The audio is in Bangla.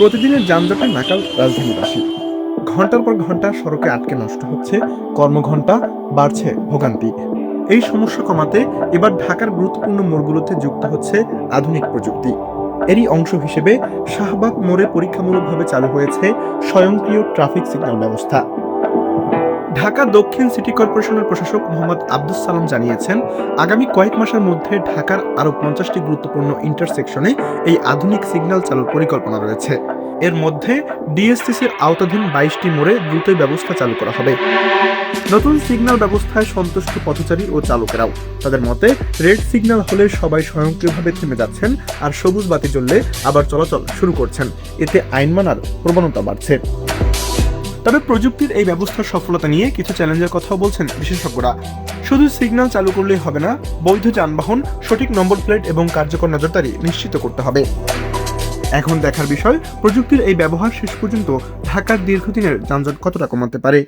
প্রতিদিনের যানজটে নাকাল রাজধানীবাসী। ঘন্টার পর ঘন্টা সড়কে আটকে নষ্ট হচ্ছে কর্মঘণ্টা, বাড়ছে ভোগান্তি। এই সমস্যা কমাতে এবার ঢাকার গুরুত্বপূর্ণ মোড়গুলোতে যুক্ত হচ্ছে আধুনিক প্রযুক্তি। এরই অংশ হিসেবে শাহবাগ মোড়ে পরীক্ষামূলকভাবে চালু হয়েছে স্বয়ংক্রিয় ট্রাফিক সিগন্যাল ব্যবস্থা। ঢাকা দক্ষিণ সিটি কর্পোরেশনের প্রশাসক মোহাম্মদ আব্দুস সালাম জানিয়েছেন, আগামী কয়েক মাসের মধ্যে ঢাকার আরও ৫০টি গুরুত্বপূর্ণ ইন্টারসেকশনে এই আধুনিক সিগন্যাল চালুর পরিকল্পনা রয়েছে। এর মধ্যে ডিএসসিসির আওতাধীন ২২টি মোড়ে দ্রুতই ব্যবস্থা চালু করা হবে। নতুন সিগন্যাল ব্যবস্থায় সন্তুষ্ট পথচারী ও চালকেরাও। তাদের মতে, রেড সিগন্যাল হলে সবাই স্বয়ংক্রিয়ভাবে থেমে যাচ্ছেন, আর সবুজ বাতি জ্বললে আবার চলাচল শুরু করছেন। এতে আইন মানার প্রবণতা বাড়ছে। তবে প্রযুক্তির এই ব্যবস্থার সফলতা নিয়ে কিছু চ্যালেঞ্জের কথাও বলছেন বিশেষজ্ঞরা। শুধু সিগন্যাল চালু করলেই হবে না, বৈধ যানবাহন, সঠিক নম্বর প্লেট এবং কার্যকর নজরদারি নিশ্চিত করতে হবে। এখন দেখার বিষয়, প্রযুক্তির এই ব্যবহার শেষ পর্যন্ত ঢাকার দীর্ঘদিনের যানজট কতটা কমাতে পারে।